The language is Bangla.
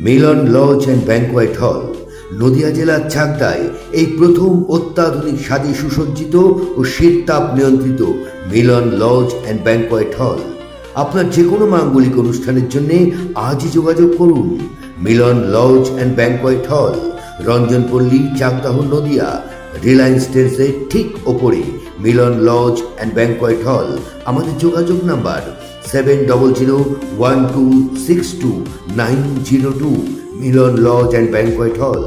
মিলন লজ অ্যান্ড ব্যাংকোয়েট হল নদিয়া জেলার চাকদায় এই প্রথম অত্যাধুনিক স্বাদে সুসজ্জিত ও শীততাপ নিয়ন্ত্রিত মিলন লজ অ্যান্ড ব্যাংকোয়েট হল। আপনার যে কোনো মাঙ্গলিক অনুষ্ঠানের জন্য আজই যোগাযোগ করুন। মিলন লজ অ্যান্ড ব্যাংকোয়েট হল, রঞ্জনপল্লী, চাকদাহ, নদিয়া। রিলায়েন্স ট্রেন্ডসের ঠিক ওপরে মিলন লজ অ্যান্ড ব্যাংকোয়েট হল। আমাদের যোগাযোগ number 7001262902। Milan lodge and banquet হল।